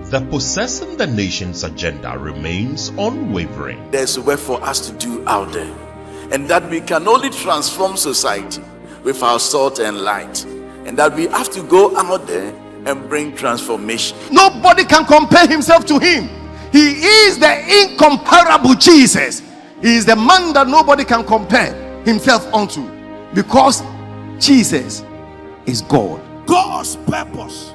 the possessing the nation's agenda remains unwavering. There's a work for us to do out there, and that we can only transform society with our salt and light, and that we have to go out there and bring transformation. Nobody can compare himself to him. He is the incomparable Jesus. He is the man that nobody can compare himself unto, because Jesus is God. God's purpose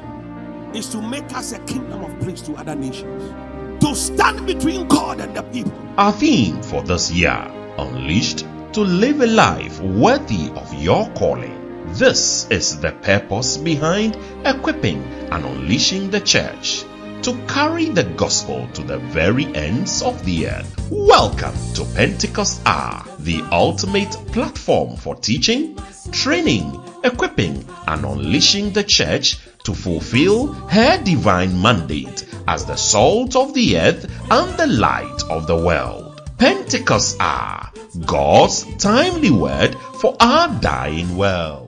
is to make us a kingdom of priests to other nations, to stand between God and the people. Our theme for this year: Unleashed to live a life worthy of your calling. This is the purpose behind equipping and unleashing the church to carry the gospel to the very ends of the earth. Welcome to Pentecost Hour, the ultimate platform for teaching, training, equipping, and unleashing the church to fulfill her divine mandate as the salt of the earth and the light of the world. Pentecost Hour, God's timely word for our dying world.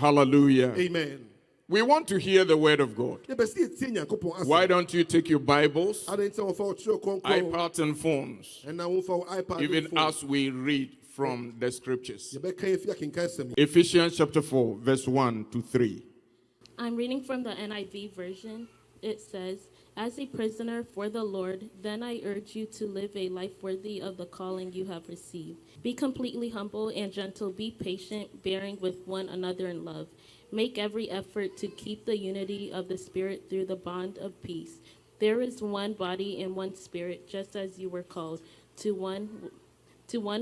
Hallelujah. Amen. We want to hear the word of God. Why don't you take your Bibles, iPads and phones, even as we read from the scriptures. Ephesians chapter 4, verse 1 to 3. I'm reading from the NIV version. It says, "As a prisoner for the Lord, then I urge you to live a life worthy of the calling you have received. Be completely humble and gentle, be patient, bearing with one another in love. Make every effort to keep the unity of the Spirit through the bond of peace. There is one body and one Spirit, just as you were called, to one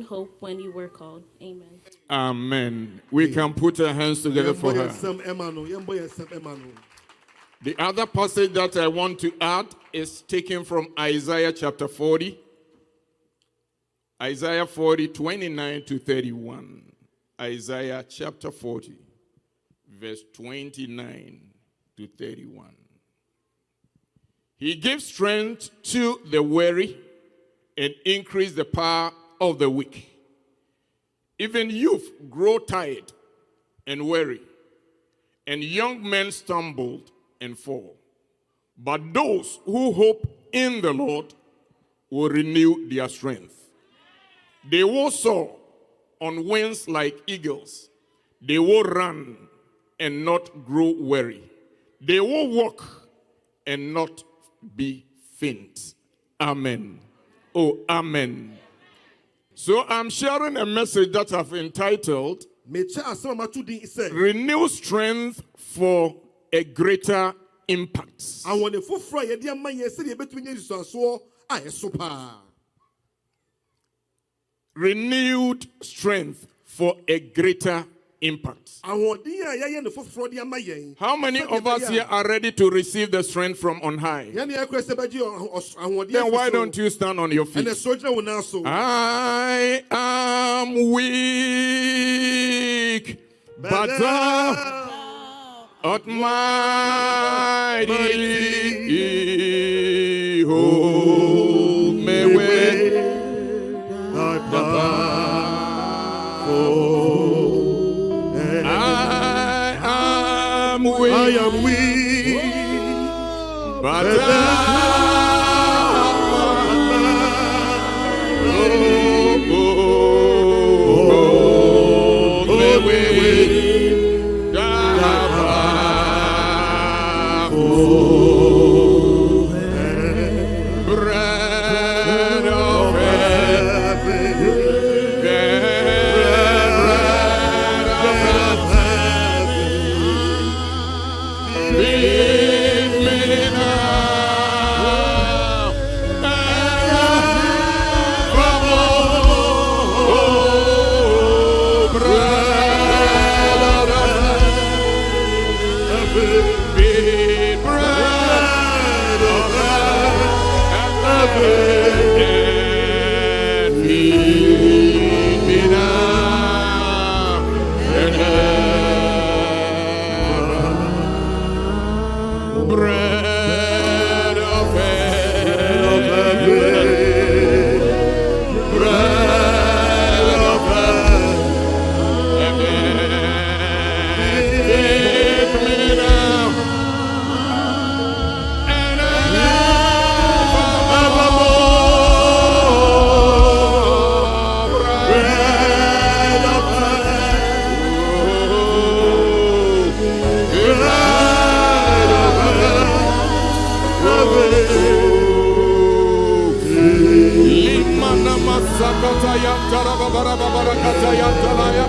hope when you were called." Amen. Amen. We can put our hands together for her. The other passage that I want to add is taken from Isaiah chapter 40. Isaiah 40, 29 to 31. Isaiah chapter 40, verse 29 to 31. He gives strength to the weary and increase the power of the weak. Even youth grow tired and weary, and young men stumbled and fall. But those who hope in the Lord will renew their strength. They will soar on wings like eagles. They will run and not grow weary. They will walk and not be faint. Amen. Oh, amen. So I'm sharing a message that I've entitled, Renew Strength for a Greater Impact. Renewed strength for a greater impact. How many of us here are ready to receive the strength from on high? Then why don't you stand on your feet? I am weak, but thou art mighty. Hold me with thy power. I am weak, but thou hold me with thy power. Bread of heaven, bread of heaven, feed me now and forevermore. Bread of heaven, feed bread of heaven, and feed me now and ever. Bread of heaven, bread of heaven, feed me now and evermore. Bread of Limana masakata ya tarabara barakata ya talaya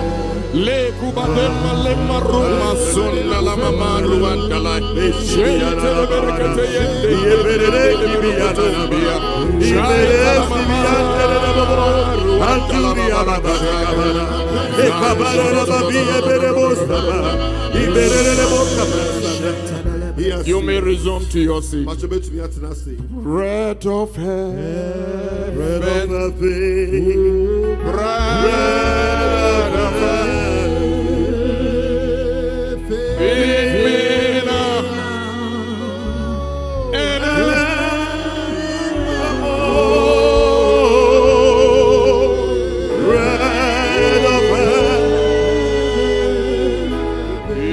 le kubadema le maruma sunna la mama ruandala shete le berekete yende yeberere ibiyana nabia ibere sibiyana nabara anturiya babara ekabara nabi ebere bosaba ibere bosaba. You may resume to your seat. Bread of heaven, bread of heaven, bread of heaven, feed me now and evermore. Bread of heaven, feed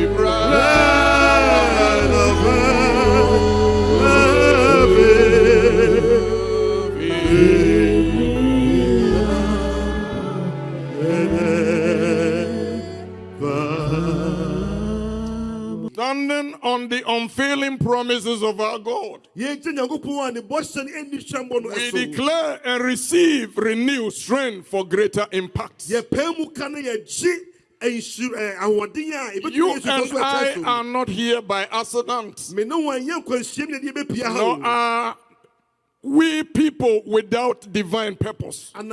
unfailing promises of our God. We declare and receive renewed strength for greater impact. You and I are not here by accident. Nor are we people without divine purpose. God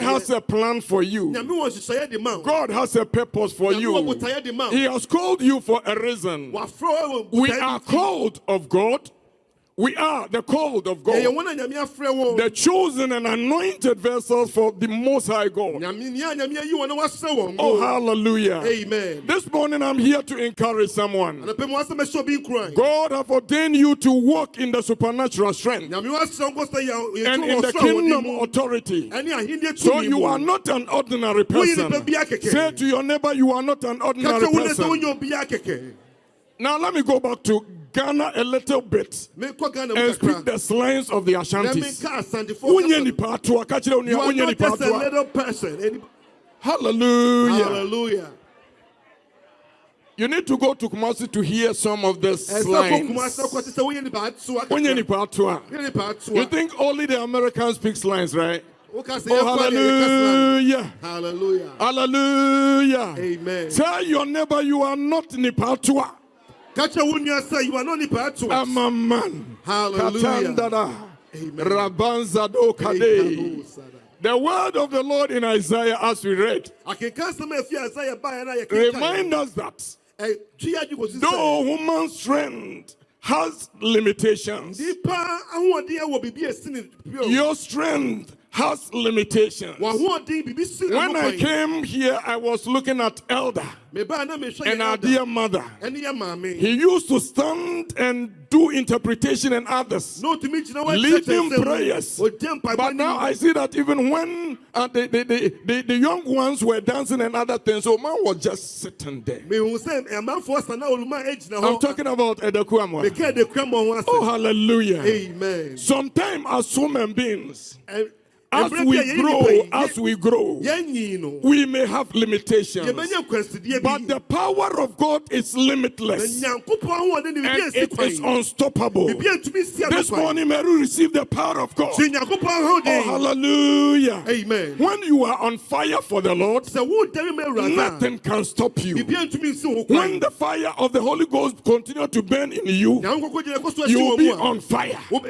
has a plan for you. God has a purpose for you. He has called you for a reason. We are called of God. We are the called of God, the chosen and anointed vessels for the Most High God. Oh, hallelujah. Amen. This morning I'm here to encourage someone. God has ordained you to walk in the supernatural strength and in the kingdom authority. So you are not an ordinary person. Say to your neighbor, you are not an ordinary person. Now let me go back to Ghana a little bit and speak the slangs of the Ashantis. You are not just a little person. Hallelujah. Hallelujah. You need to go to Kumasi to hear some of the slangs. You think only the Americans speak slangs, right? Oh, hallelujah. Hallelujah. Hallelujah. Amen. Tell your neighbor you are not Nipatua. You are not Nipatua. I'm a man. Hallelujah. The word of the Lord in Isaiah, as we read, remind us that though human strength has limitations, your strength has limitations. When I came here, I was looking at Elder and our dear mother. He used to stand and do interpretation and others, leading prayers. But now I see that even when the young ones were dancing and other things, so man was just sitting there. I'm talking about Edekwamo. Oh, hallelujah. Amen. Sometimes as human beings, as we grow, we may have limitations. But the power of God is limitless. And it is unstoppable. This morning, may we receive the power of God. Oh, hallelujah. Amen. When you are on fire for the Lord, nothing can stop you. When the fire of the Holy Ghost continues to burn in you, you will be on fire. Or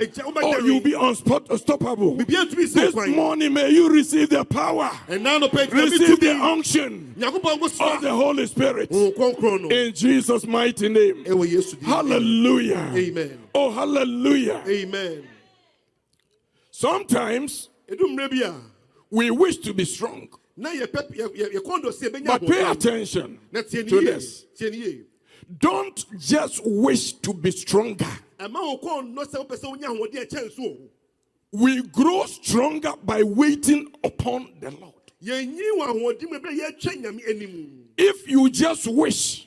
you will be unstoppable. This morning, may you receive the power, receive the unction of the Holy Spirit in Jesus' mighty name. Hallelujah. Amen. Oh, hallelujah. Amen. Sometimes we wish to be strong, but pay attention to this. Don't just wish to be stronger. We grow stronger by waiting upon the Lord. If you just wish,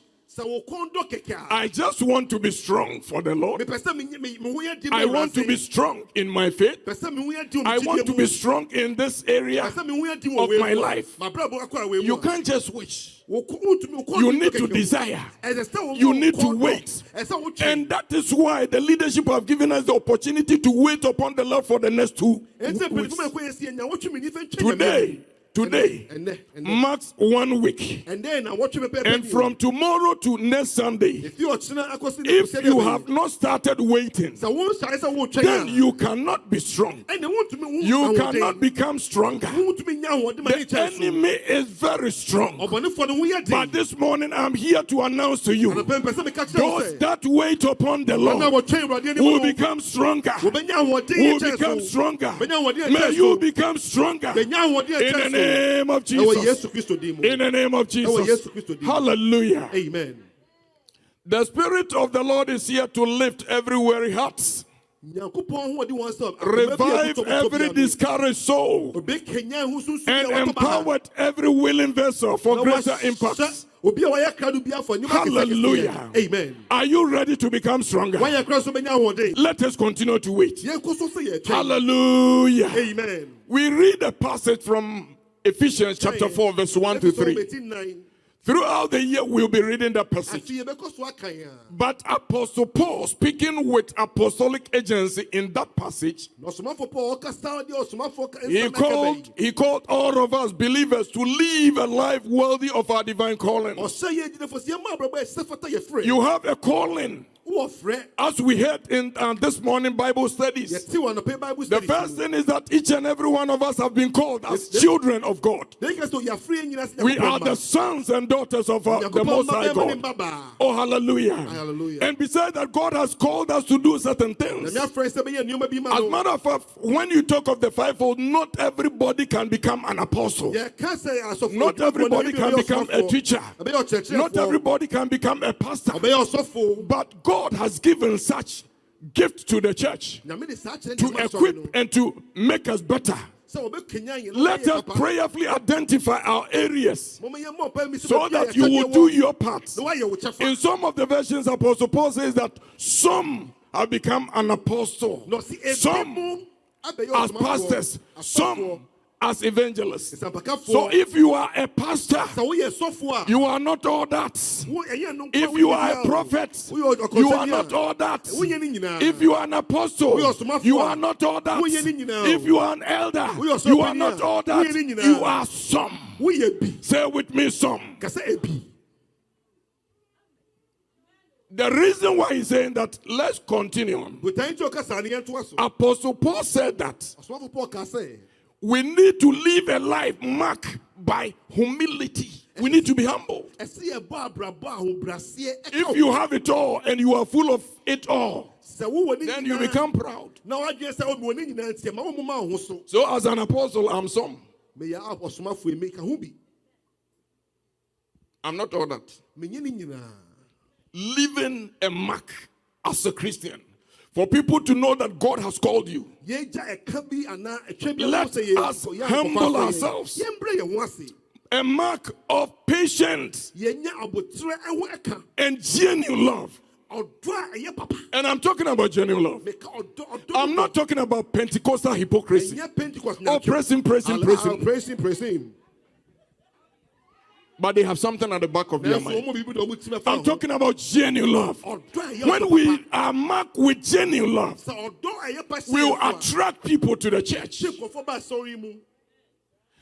I just want to be strong for the Lord. I want to be strong in my faith. I want to be strong in this area of my life. You can't just wish. You need to desire. You need to wait. And that is why the leadership have given us the opportunity to wait upon the Lord for the next 2 weeks. Today marks 1 week. And from tomorrow to next Sunday, if you have not started waiting, then you cannot be strong. You cannot become stronger. The enemy is very strong. But this morning I'm here to announce to you, those that wait upon the Lord will become stronger. Will become stronger. May you become stronger in the name of Jesus. In the name of Jesus. Hallelujah. Amen. The Spirit of the Lord is here to lift every weary heart, revive every discouraged soul, and empower every willing vessel for greater impact. Hallelujah. Amen. Are you ready to become stronger? Let us continue to wait. Hallelujah. Amen. We read a passage from Ephesians chapter 4 verse 1 to 3. Throughout the year, we'll be reading that passage. But Apostle Paul, speaking with apostolic agency in that passage, he called all of us believers to live a life worthy of our divine calling. You have a calling. As we heard in this morning Bible studies, the first thing is that each and every one of us have been called as children of God. We are the sons and daughters of the Most High God. Oh, hallelujah. And besides that, God has called us to do certain things. As a matter of fact, when you talk of the fivefold, not everybody can become an apostle. Not everybody can become a teacher. Not everybody can become a pastor. But God has given such gift to the church to equip and to make us better. Let us prayerfully identify our areas so that you will do your part. In some of the versions, Apostle Paul says that some have become an apostle, some as pastors, some as evangelists. So if you are a pastor, you are not all that. If you are a prophet, you are not all that. If you are an apostle, you are not all that. If you are an elder, you are not all that. You are some. Say with me, some. The reason why he's saying that, let's continue on. Apostle Paul said that we need to live a life marked by humility. We need to be humble. If you have it all and you are full of it all, then you become proud. So as an apostle, I'm some. I'm not all that. Living a mark as a Christian, for people to know that God has called you. Let us humble ourselves. A mark of patience and genuine love. And I'm talking about genuine love. I'm not talking about Pentecostal hypocrisy. Oh, praise him. But they have something at the back of their mind. I'm talking about genuine love. When we are marked with genuine love, we will attract people to the church.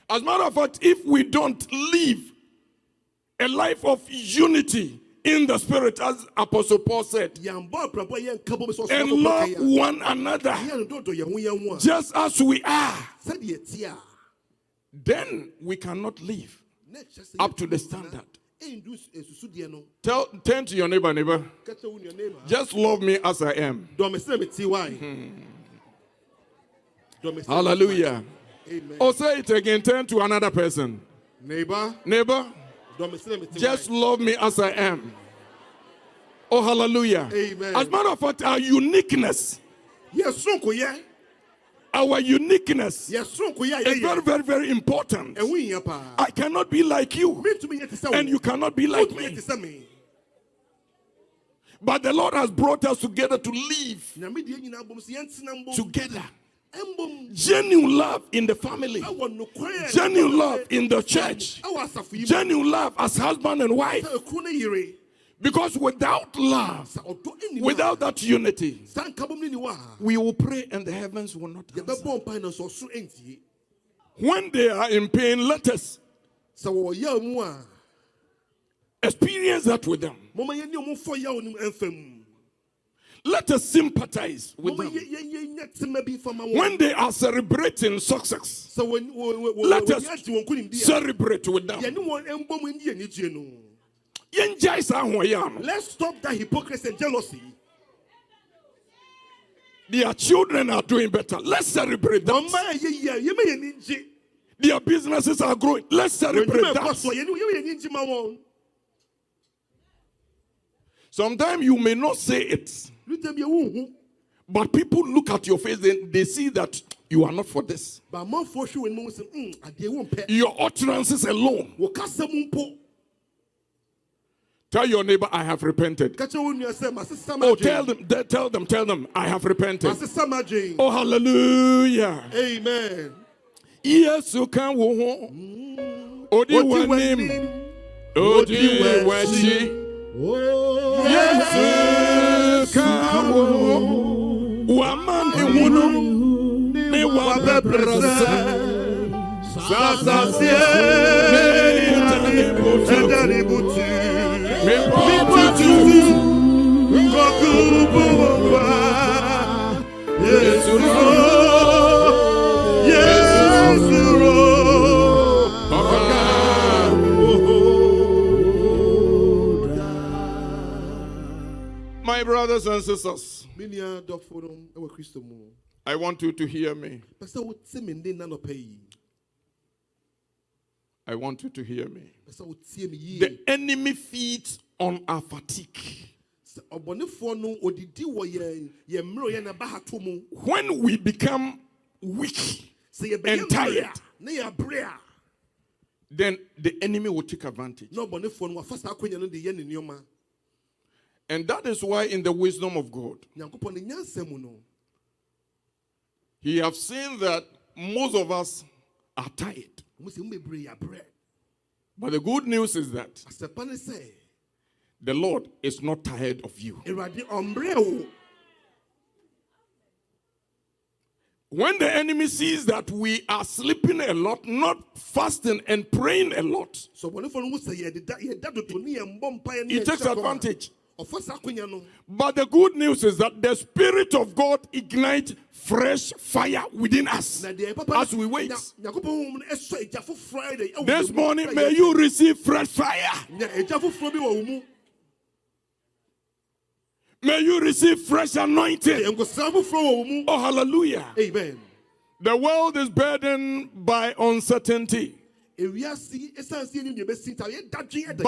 As a matter of fact, if we don't live a life of unity in the spirit, as Apostle Paul said, and love one another just as we are, then we cannot live up to the standard. Turn to your neighbor. Just love me as I am. Hallelujah. Amen. Or say it again. Turn to another person. Neighbor. Just love me as I am. Oh, hallelujah. Amen. As a matter of fact, our uniqueness. Our uniqueness is very, very, very important. I cannot be like you, and you cannot be like me. But the Lord has brought us together to live together. Genuine love in the family, genuine love in the church, genuine love as husband and wife. Because without love, without that unity, we will pray and the heavens will not answer. When they are in pain, let us experience that with them. Let us sympathize with them. When they are celebrating success, let us celebrate with them. Let's stop that hypocrisy and jealousy. Their children are doing better. Let's celebrate that. Their businesses are growing. Let's celebrate that. Sometimes you may not say it, but people look at your face and they see that you are not for this. Your utterances alone. Tell your neighbor, I have repented. Oh, tell them, I have repented. Oh, hallelujah. Amen. Yes, you can. Odi wechi. Yesu kawo. Wamani wunu. Me wabe presa. Sasasie. Edani butu. Me Butu. Ngoku buwa. Yesu ro. Yesu ro. My brothers and sisters, I want you to hear me. I want you to hear me. The enemy feeds on our fatigue. When we become weak and tired, then the enemy will take advantage. And that is why in the wisdom of God, He has seen that most of us are tired. But the good news is that the Lord is not tired of you. When the enemy sees that we are sleeping a lot, not fasting and praying a lot, he takes advantage. But the good news is that the Spirit of God ignites fresh fire within us as we wait. This morning, may you receive fresh fire. May you receive fresh anointing. Oh, hallelujah. Amen. The world is burdened by uncertainty. But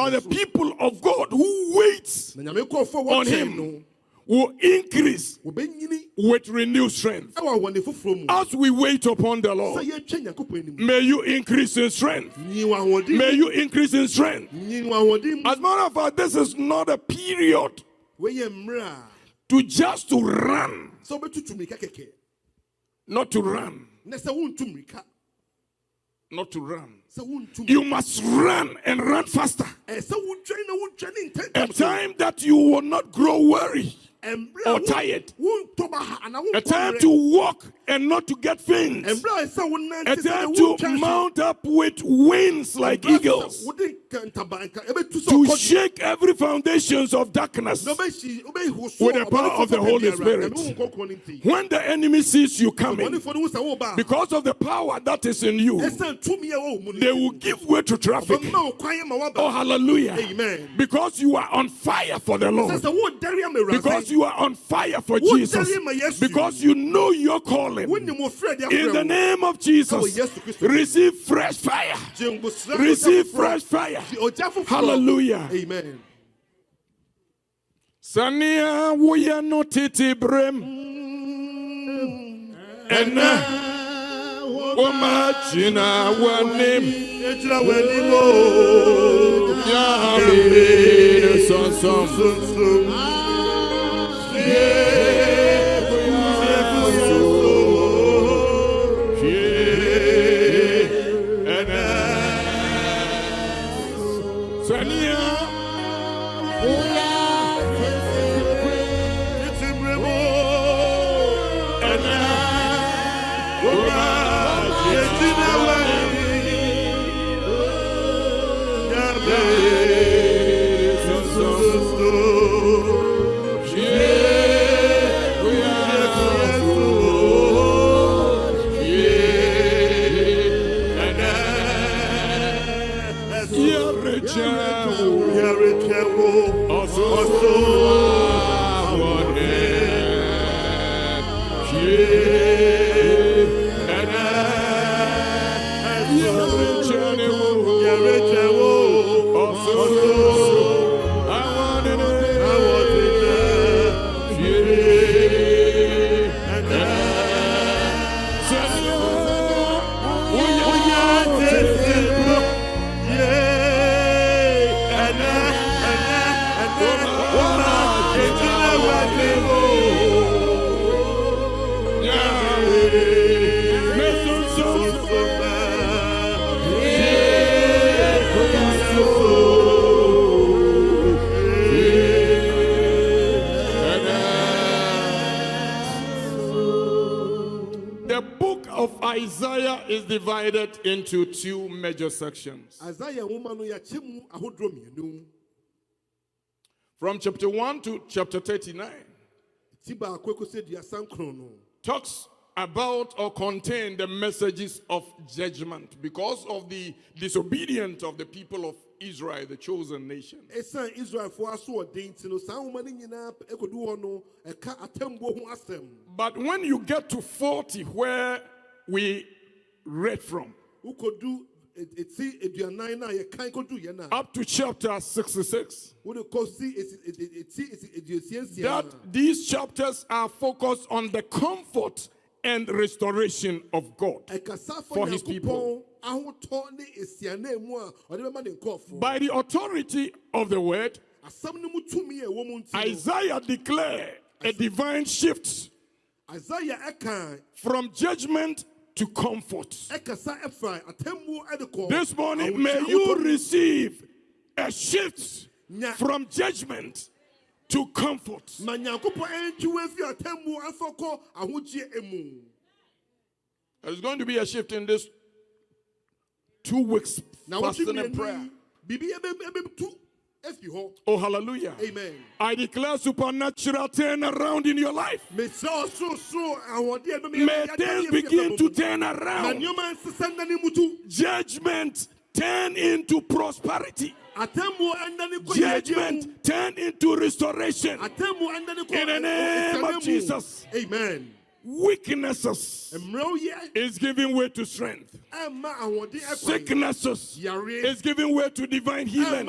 the people of God who wait on Him will increase with renewed strength. As we wait upon the Lord, may you increase in strength. May you increase in strength. As a matter of fact, this is not a period to just to run. Not to run. Not to run. You must run and run faster. A time that you will not grow weary or tired. A time to walk and not to get faint. A time to mount up with wings like eagles. To shake every foundations of darkness with the power of the Holy Spirit. When the enemy sees you coming, because of the power that is in you, they will give way to traffic. Oh, hallelujah. Amen. Because you are on fire for the Lord. Because you are on fire for Jesus. Because you know your calling. In the name of Jesus, receive fresh fire. Receive fresh fire. Hallelujah. Amen. Sania wuya no titi brem. Ena Omachina wanim. Yabe son. of Isaiah is divided into two major sections. From chapter 1 to chapter 39 talks about or contain the messages of judgment because of the disobedience of the people of Israel, the chosen nation. But when you get to 40, where we read from, up to chapter 66, that these chapters are focused on the comfort and restoration of God for his people. By the authority of the word, Isaiah declared a divine shift from judgment to comfort. This morning, may you receive a shift from judgment to comfort. There's going to be a shift in this 2 weeks fasting and prayer. Oh, hallelujah. Amen. I declare supernatural turnaround in your life. May things begin to turn around. Judgment turn into prosperity. Judgment turn into restoration. In the name of Jesus. Amen. Weaknesses is giving way to strength. Sicknesses is giving way to divine healing.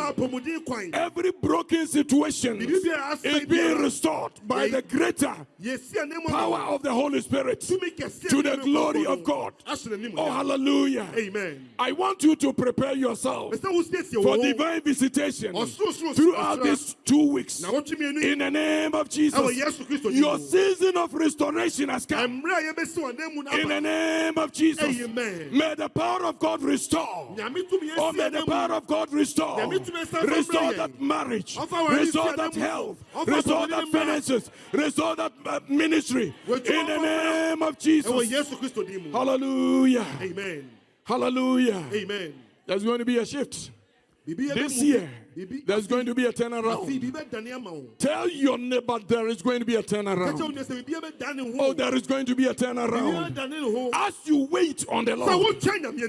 Every broken situation is being restored by the greater power of the Holy Spirit to the glory of God. Oh, hallelujah. Amen. I want you to prepare yourself for divine visitation throughout these 2 weeks. In the name of Jesus, your season of restoration has come. In the name of Jesus, may the power of God restore. Oh, may the power of God restore. Restore that marriage. Restore that health. Restore that finances. Restore that ministry. In the name of Jesus. Hallelujah. Amen. Hallelujah. Amen. There's going to be a shift. This year, there's going to be a turnaround. Tell your neighbor there is going to be a turnaround. Oh, there is going to be a turnaround. As you wait on the Lord,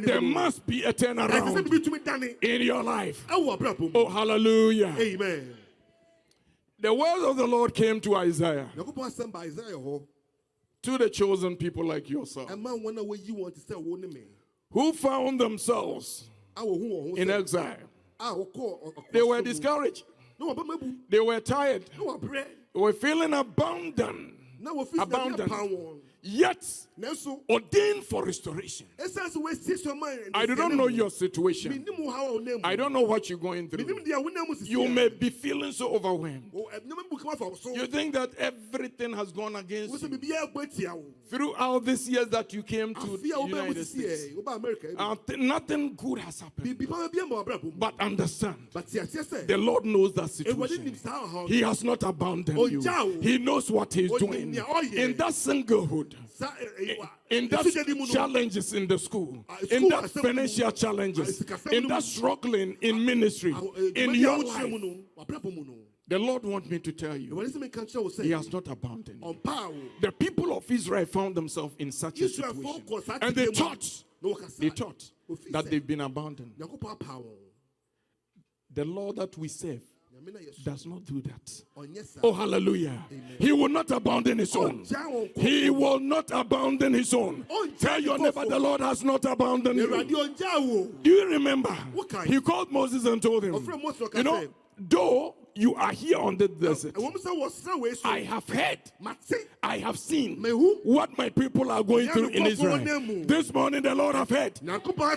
there must be a turnaround in your life. Oh, hallelujah. Amen. The word of the Lord came to Isaiah, to the chosen people like yourself, who found themselves in exile. They were discouraged. They were tired. They were feeling abandoned. Yet ordained for restoration. I do not know your situation. I don't know what you're going through. You may be feeling so overwhelmed. You think that everything has gone against you. Throughout these years that you came to the United States, nothing good has happened. But understand, the Lord knows that situation. He has not abandoned you. He knows what He's doing. In that singlehood, in that challenges in the school, in that financial challenges, in that struggling in ministry, in your life, the Lord wants me to tell you, He has not abandoned you. The people of Israel found themselves in such a situation, and they thought that they've been abandoned. The Lord that we serve does not do that. Oh, hallelujah. Amen. He will not abandon His own. He will not abandon His own. Tell your neighbor, the Lord has not abandoned you. Do you remember? He called Moses and told him, you know, though you are here on the desert, I have heard, I have seen what my people are going through in Israel. This morning the Lord has heard,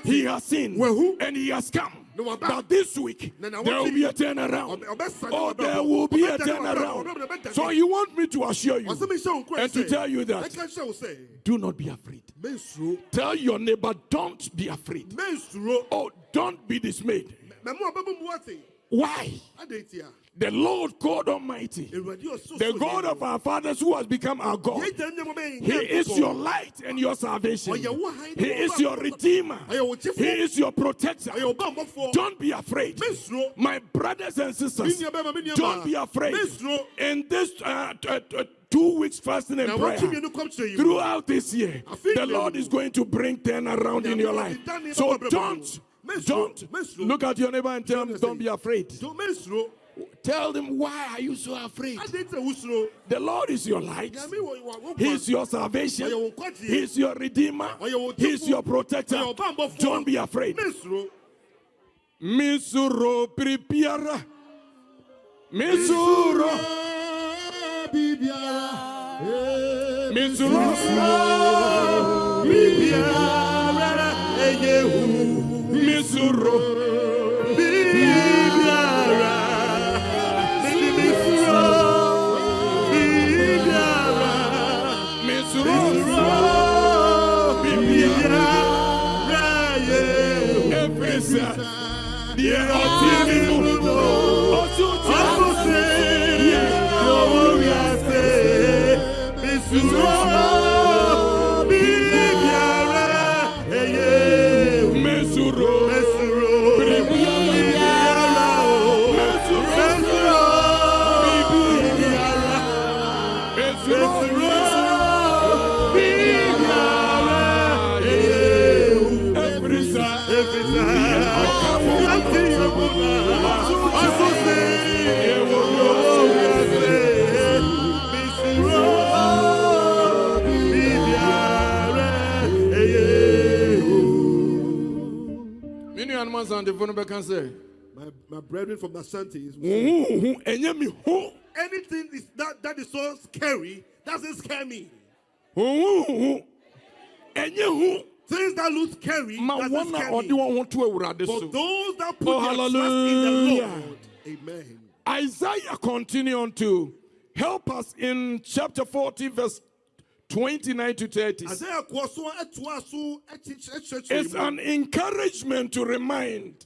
He has seen, and He has come. But this week, there will be a turnaround. Oh, there will be a turnaround. So He wants me to assure you and to tell you that do not be afraid. Tell your neighbor, don't be afraid. Oh, don't be dismayed. Why? The Lord God Almighty, the God of our fathers who has become our God. He is your light and your salvation. He is your redeemer. He is your protector. Don't be afraid. My brothers and sisters, don't be afraid. In this 2 weeks fasting and prayer, throughout this year, the Lord is going to bring turn around in your life. So don't look at your neighbor and tell him, don't be afraid. Tell them, why are you so afraid? The Lord is your light. He is your salvation. He is your redeemer. He is your protector. Don't be afraid. Misuro prepare. Misuro. Misuro. Misuro. My brethren from Asante is anything that is so scary doesn't scare me. Things that look scary doesn't scare me. For those that put their trust in the Lord. Amen. Isaiah continued to help us in chapter 40 verse 29 to 30. It's an encouragement to remind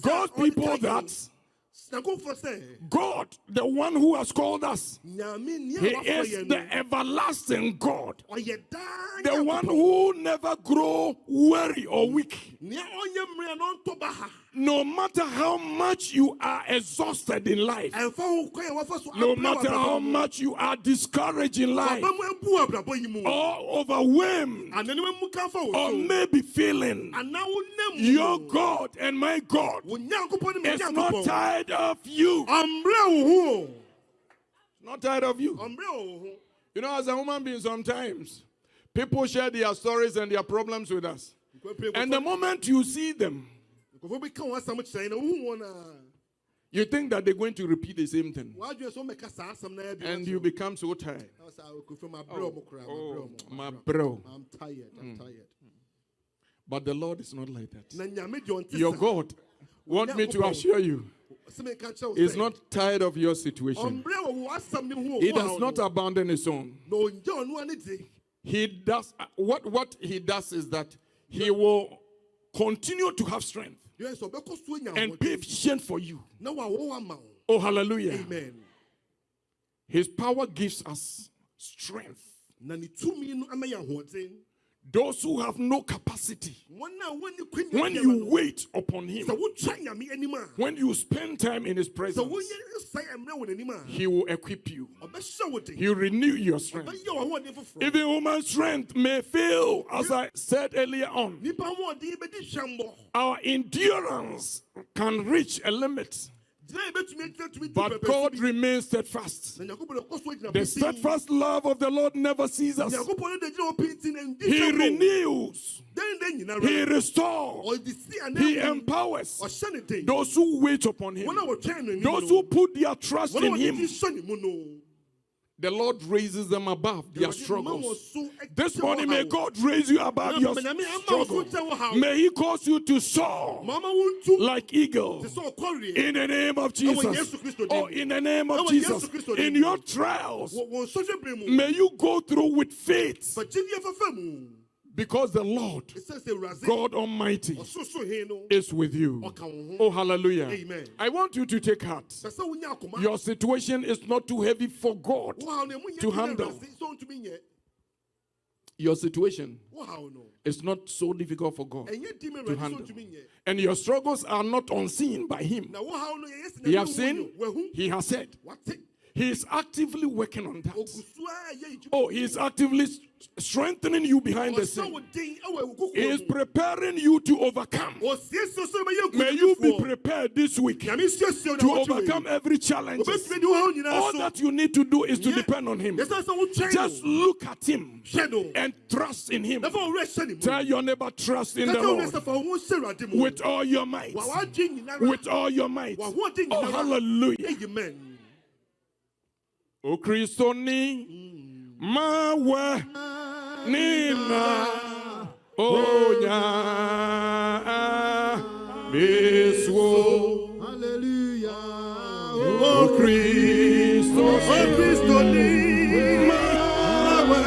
God's people that God, the one who has called us, He is the everlasting God, the one who never grows weary or weak. No matter how much you are exhausted in life, no matter how much you are discouraged in life, or overwhelmed, or maybe feeling, your God and my God is not tired of you. Not tired of you. You know, as a human being, sometimes people share their stories and their problems with us. And the moment you see them, you think that they're going to repeat the same thing. And you become so tired. My bro. I'm tired. But the Lord is not like that. Your God wants me to assure you, He's not tired of your situation. He does not abandon His own. He does what He does is that He will continue to have strength and be efficient for you. Oh, hallelujah. Amen. His power gives us strength. Those who have no capacity, when you wait upon Him, when you spend time in His presence, He will equip you. He will renew your strength. Even human strength may fail, as I said earlier on. Our endurance can reach a limit. But God remains steadfast. The steadfast love of the Lord never ceases. He renews. He restores. He empowers those who wait upon Him. Those who put their trust in Him. The Lord raises them above their struggles. This morning, may God raise you above your struggle. May He cause you to soar like eagles. In the name of Jesus. Oh, in the name of Jesus. In your trials, may you go through with faith. Because the Lord, God Almighty, is with you. Oh, hallelujah. Amen. I want you to take heart. Your situation is not too heavy for God to handle. Your situation is not so difficult for God to handle. And your struggles are not unseen by Him. He has seen, He has said. He is actively working on that. Oh, He is actively strengthening you behind the scene. He is preparing you to overcome. May you be prepared this week to overcome every challenge. All that you need to do is to depend on Him. Just look at Him and trust in Him. Tell your neighbor, trust in the Lord with all your might. With all your might. Oh, hallelujah. Amen. O Kristo ni mawe nina onya beswo. Hallelujah. O Kristo ni mawe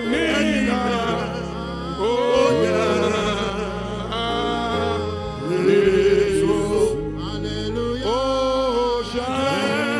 nina onya beswo. Hallelujah. Oh, shine.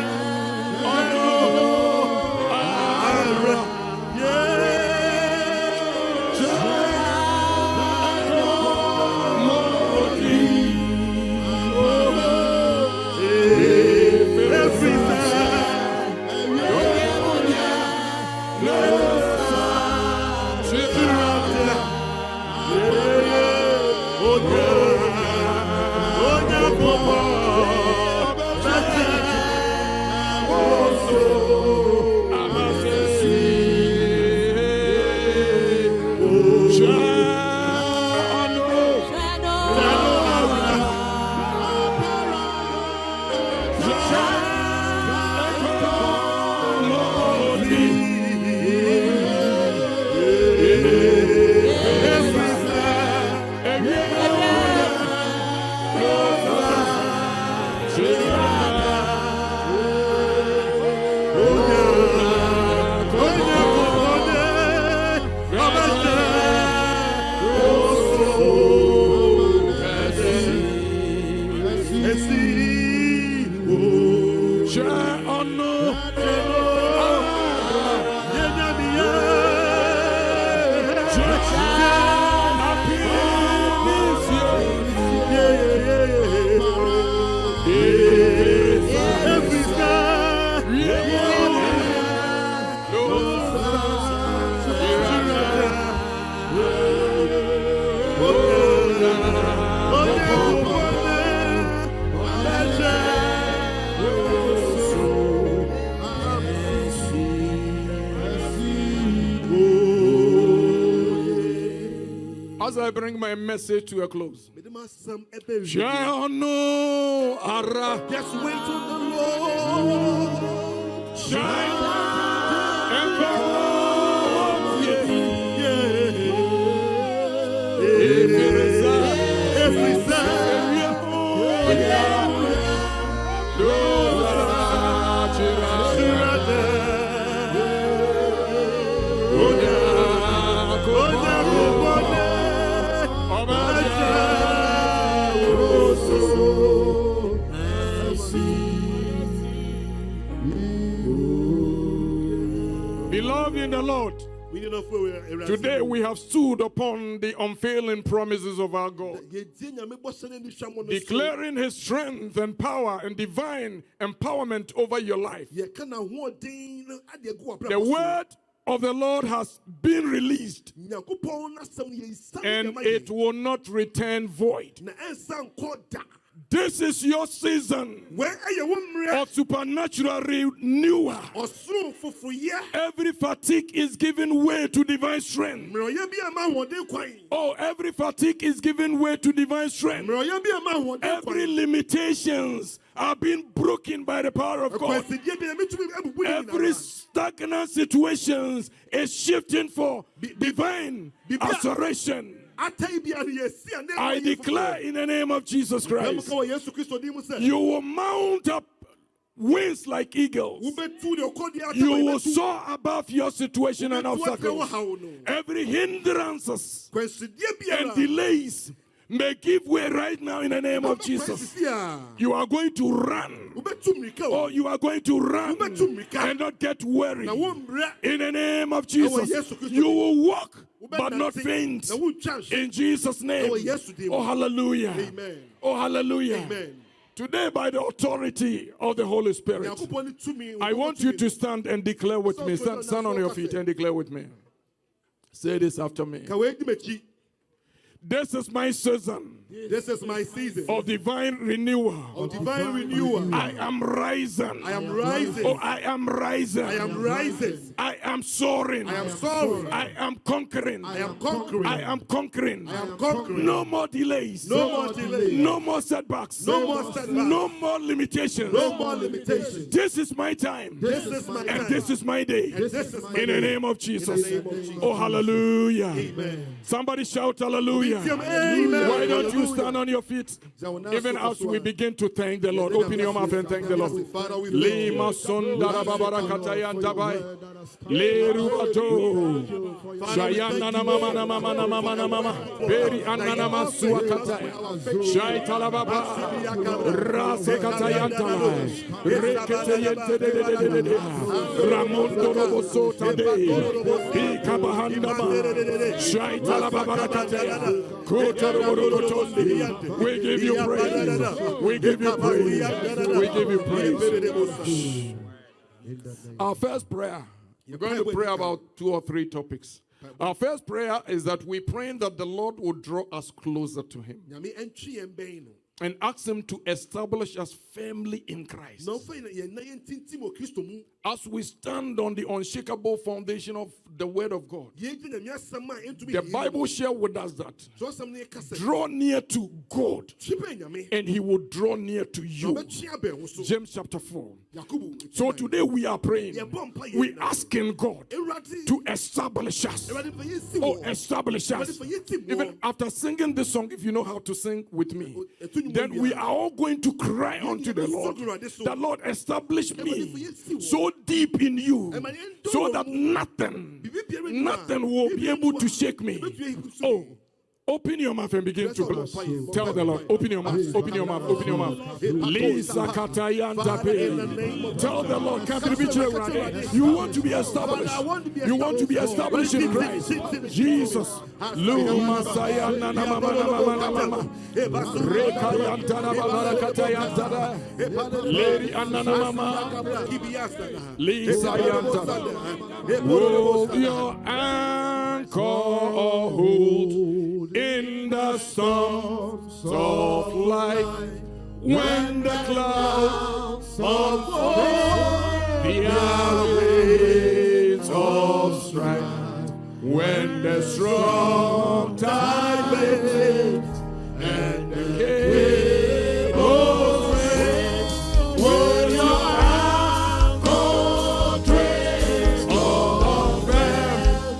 As I bring my message to a close, just wait on the Lord. shine and Beloved in the Lord, today we have stood upon the unfailing promises of our God, declaring His strength and power and divine empowerment over your life. The word of the Lord has been released, and it will not return void. This is your season of supernatural renewal. Every fatigue is giving way to divine strength. Oh, every fatigue is giving way to divine strength. Every limitations are being broken by the power of God. Every stagnant situation is shifting for divine acceleration. I declare in the name of Jesus Christ, you will mount up wings like eagles. You will soar above your situation and obstacles. Every hindrances and delays may give way right now in the name of Jesus. You are going to run. Oh, you are going to run and not get weary. In the name of Jesus. You will walk but not faint. In Jesus' name. Oh, hallelujah. Oh, hallelujah. Today, by the authority of the Holy Spirit, I want you to stand and declare with me. Stand on your feet and declare with me. Say this after me. This is my season. This is my season of divine renewal. Of divine renewal. I am rising. I am rising. Oh, I am rising. I am rising. I am soaring. I am soaring. I am conquering. I am conquering. I am conquering. I am conquering. No more delays. No more delays. No more setbacks. No more setbacks. No more limitations. No more limitations. This is my time. This is my time. And this is my day. And this is my in the name of Jesus. Oh, hallelujah. Amen. Somebody shout hallelujah. Amen. Why don't you stand on your feet? Even as we begin to thank the Lord. Open your mouth and thank the Lord. Lima sondara babarakatayan tabai. Lerubato. Shayana na mama na mama na mama na mama. Beri anana masua kataya. Shay talababa. Rasa katayan talai. Rekete yente de. Ramondo robosota de. Bika bahanda ba. Shay talababa kataya. We give you praise. We give you praise. We give you praise. Our first prayer, we're going to pray about 2 or 3 topics. Our first prayer is that we pray that the Lord will draw us closer to Him and ask Him to establish us firmly in Christ. As we stand on the unshakable foundation of the Word of God, the Bible shares with us that draw near to God and He will draw near to you. James chapter 4. So today we are praying. We asking God to establish us. Oh, establish us. Even after singing this song, if you know how to sing with me, then we are all going to cry unto the Lord. The Lord, establish me so deep in you so that nothing will be able to shake me. Oh, open your mouth and begin to bless. Tell the Lord, open your mouth, open your mouth, open your mouth. Lisa Katayanta. Tell the Lord, you want to be established. You want to be established in Christ. Jesus. Luma Sayana Mama Rekayantana Barakatayanta. Lady Anana Mama. Lisa Yanta. Hold your anchor or hold in the storms of life, when the clouds unfold, the waves of strife, when the strong tide lifts and the cables break, will your anchor trace of every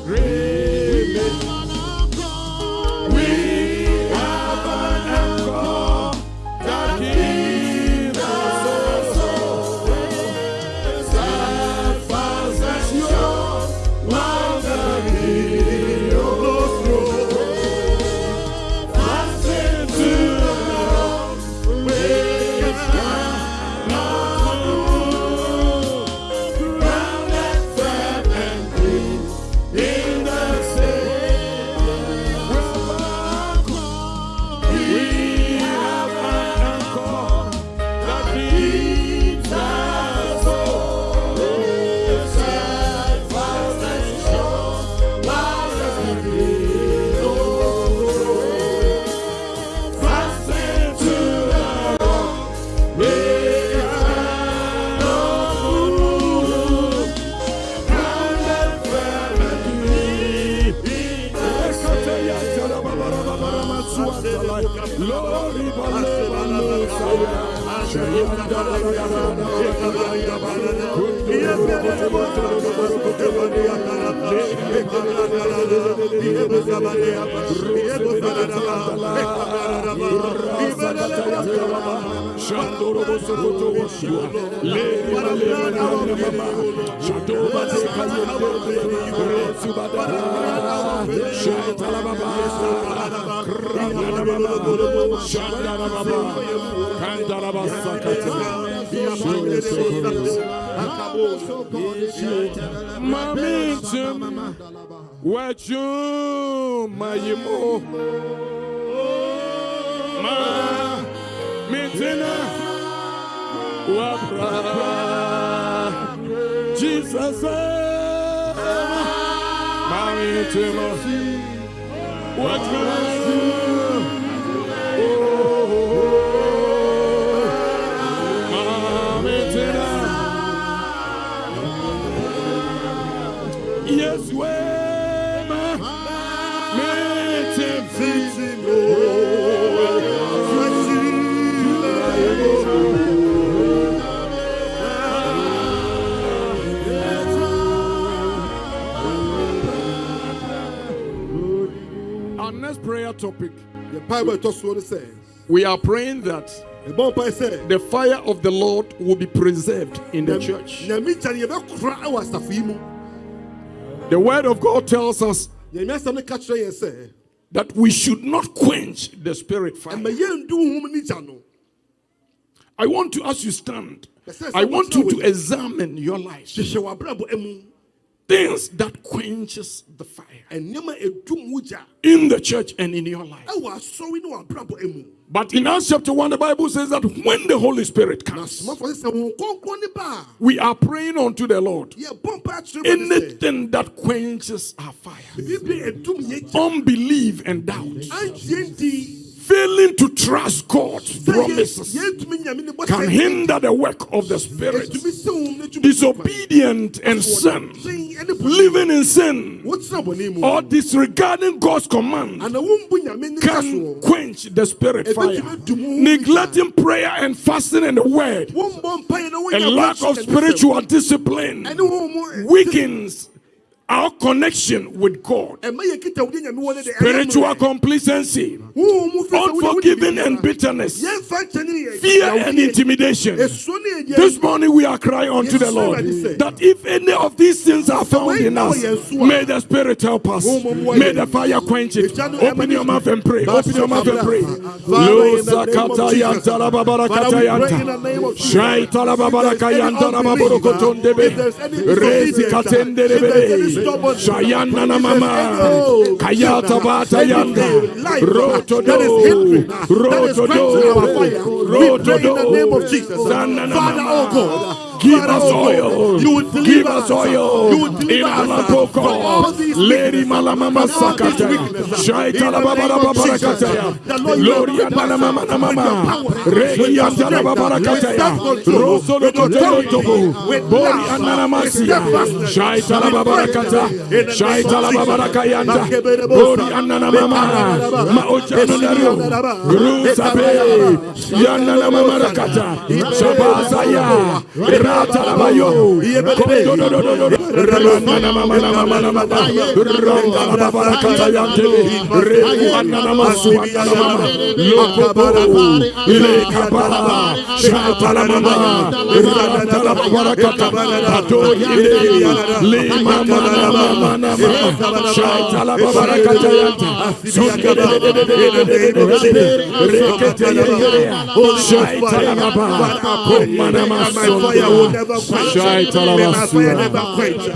Shando Jesus, yes, our next prayer topic, The Bible talks what it says. we are praying that The Bible says, the fire of the Lord will be preserved in the church. The word of God tells us that we should not quench the spirit fire. I want to, as you stand, I want you to examine your life. Things that quenches the fire in the church and in your life. But in Acts chapter 1, the Bible says that when the Holy Spirit comes, we are praying unto the Lord. Anything that quenches our fire, unbelief and doubt, failing to trust God's promises, can hinder the work of the Spirit. Disobedient and sin, living in sin, or disregarding God's command can quench the Spirit fire. Neglecting prayer and fasting and the word, and lack of spiritual discipline weakens our connection with God. Spiritual complacency, unforgiving and bitterness, fear and intimidation. This morning we are crying unto the Lord that if any of these things are found in us, may the Spirit help us. May the fire quench it. Open your mouth and pray. Open your mouth and pray. Shayana mama, Kayata bata yanda, Rotodo, give us oil, give us oil, in Alapoko, Lady Malamama Sakata, Shaitala Babara Babarakataya, Gloria Malamama Mama, Regia Babarakataya, Rosolo Togo, Bori Anamasia, Shaitala Babarakata, Shaitala Babarakayanda, Bori Anamama, Maochanario, Rusabe, Yanana Mamarakata, Shabazaya, Ratalabayo, Ramana Mama, Rangalabakatayante, Rewanamasu, Lokobo, Lekabala, Shatalamama, Rantalabarakata, Atoye, Lima Mama, Shatalabarakatayanta, Fire will never quench. Never quench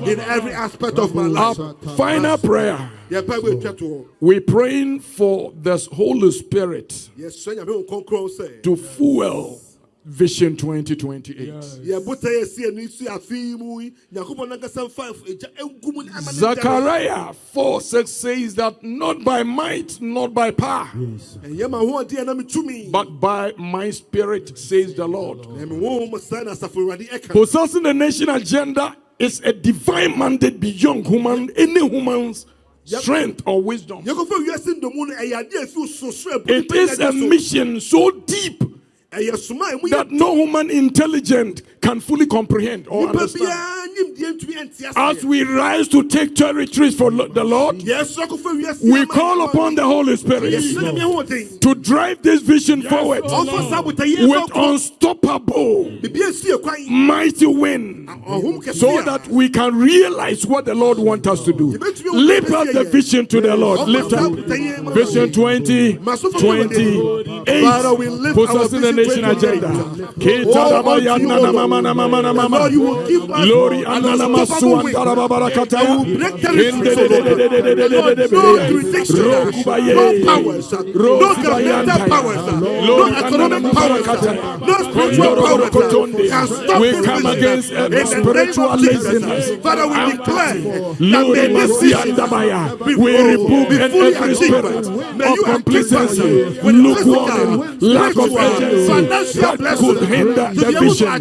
in every aspect of my life. Our final prayer, we're praying for the Holy Spirit to fuel Vision 2028. Zechariah 4:6 says that not by might, not by power, but by my Spirit, says the Lord. Possessing the nation agenda is a divine mandate beyond any human's strength or wisdom. It is a mission so deep that no human intelligent can fully comprehend or understand. As we rise to take territories for the Lord, we call upon the Holy Spirit to drive this vision forward with unstoppable, mighty wind, so that we can realize what the Lord wants us to do. Lift up the vision to the Lord. Lift up Vision 2028, possessing the nation agenda. Lord, you will give us no powers, no governmental powers, no economic powers, no spiritual powers can stop we come against every spiritual laziness. Father, we declare that may this vision we rebuke every spirit of complacency, lukewarm, lack of urgency that could hinder the vision.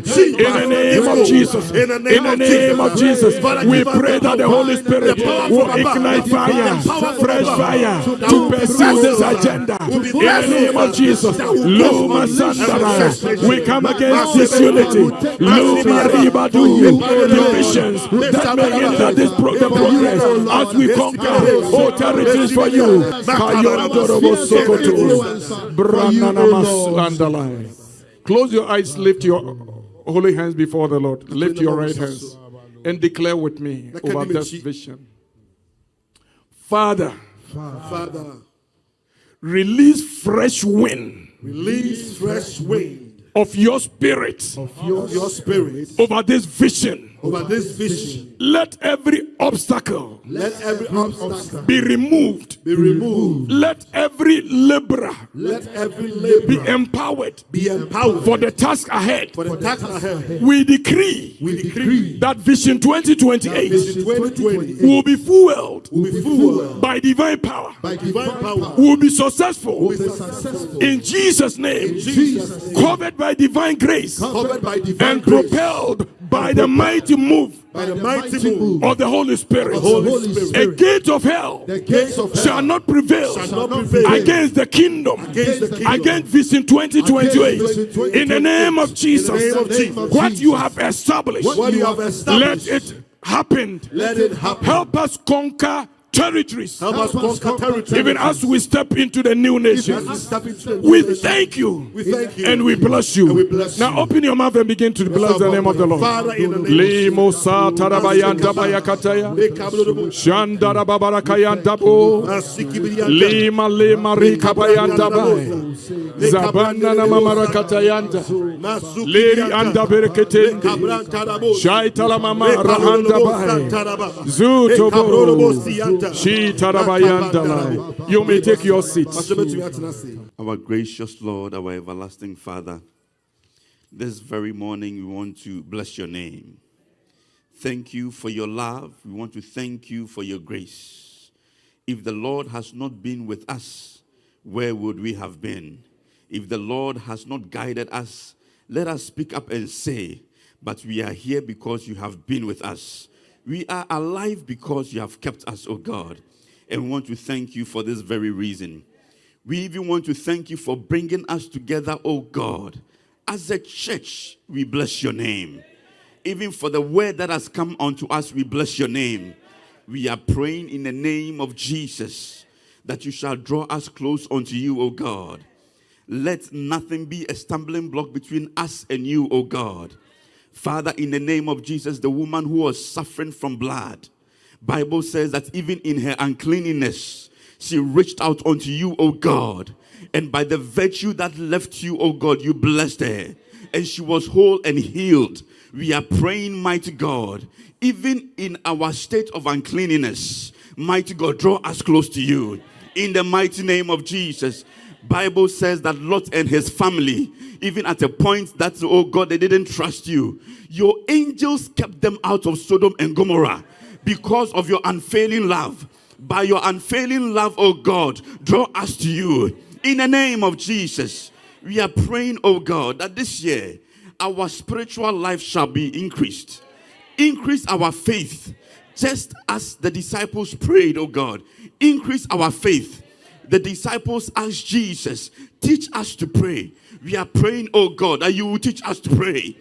In the name of Jesus, in the name of Jesus, we pray that the Holy Spirit will ignite fire, fresh fire, to pursue this agenda. In the name of Jesus, Luma Sandara, we come against disunity, Luma Ribadu, divisions that may hinder this progress as we conquer all territories for you. Close your eyes, lift your holy hands before the Lord. Lift your right hands and declare with me over this vision. Father, release fresh wind. Release fresh wind of your spirit, your spirit over this vision. Over this vision. Let every obstacle be removed. Let every laborer be empowered for the task ahead. We decree that Vision 2028 will be fueled by divine power. Will be successful in Jesus' name, covered by divine grace and propelled by the mighty move of the Holy Spirit. A gate of hell shall not prevail against the kingdom, against Vision 2028. In the name of Jesus, what you have established, let it happen. Help us conquer territories. Even as we step into the new nation, we thank you and we bless you. Now open your mouth and begin to bless the name of the Lord. You may take your seats. Our gracious Lord, our everlasting Father, this very morning we want to bless your name. Thank you for your love. We want to thank you for your grace. If the Lord has not been with us, where would we have been? If the Lord has not guided us, let us speak up and say, but we are here because you have been with us. We are alive because you have kept us, oh God. And we want to thank you for this very reason. We even want to thank you for bringing us together, oh God. As a church, we bless your name. Even for the word that has come unto us, we bless your name. We are praying in the name of Jesus that you shall draw us close unto you, O God. Let nothing be a stumbling block between us and you, O God. Father, in the name of Jesus, the woman who was suffering from blood, Bible says that even in her uncleanness, she reached out unto you, O God. And by the virtue that left you, O God, you blessed her. And she was whole and healed. We are praying, mighty God, even in our state of uncleanness, mighty God, draw us close to you. In the mighty name of Jesus. Bible says that Lot and his family, even at a point that, oh God, they didn't trust you. Your angels kept them out of Sodom and Gomorrah because of your unfailing love. By your unfailing love, oh God, draw us to you. In the name of Jesus, we are praying, oh God, that this year, our spiritual life shall be increased. Increase our faith, just as the disciples prayed, oh God. Increase our faith. The disciples asked Jesus, teach us to pray. We are praying, oh God, that you will teach us to pray.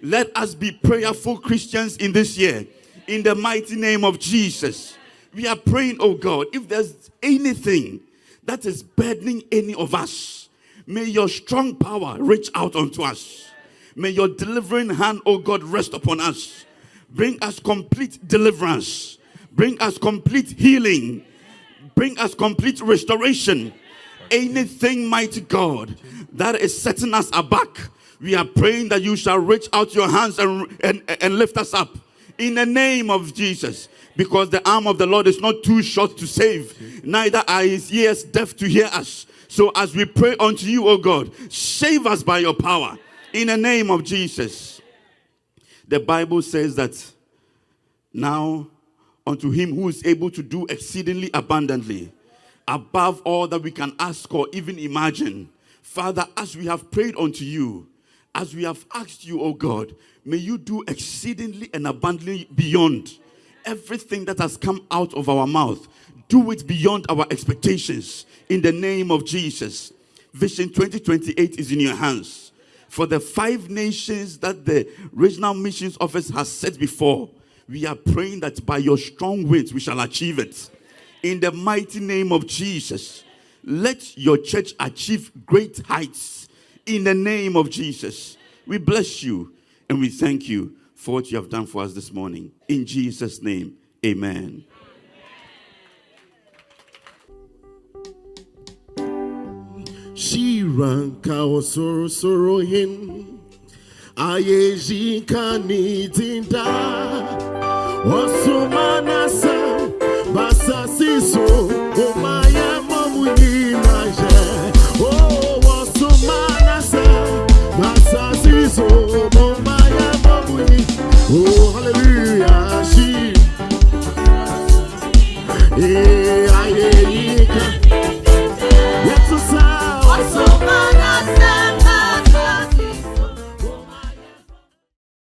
Let us be prayerful Christians in this year. In the mighty name of Jesus. We are praying, oh God, if there's anything that is burdening any of us, may your strong power reach out unto us. May your delivering hand, oh God, rest upon us. Bring us complete deliverance. Bring us complete healing. Bring us complete restoration. Anything, mighty God, that is setting us aback, we are praying that you shall reach out your hands and lift us up in the name of Jesus. Because the arm of the Lord is not too short to save, neither are his ears deaf to hear us. So as we pray unto you, O God, save us by your power in the name of Jesus. The Bible says that now unto him who is able to do exceedingly abundantly, above all that we can ask or even imagine. Father, as we have prayed unto you, as we have asked you, O God, may you do exceedingly and abundantly beyond everything that has come out of our mouth. Do it beyond our expectations in the name of Jesus. Vision 2028 is in your hands. For the 5 nations that the Regional Missions Office has set before, we are praying that by your strong winds we shall achieve it. In the mighty name of Jesus, let your church achieve great heights. In the name of Jesus, we bless you and we thank you for what you have done for us this morning. In Jesus' name, amen. She ran kao soro hin ayeji kani tinda osumana sa basasiso omaya mamuni naje oh osumana sa basasiso omaya mamuni oh hallelujah she ayeji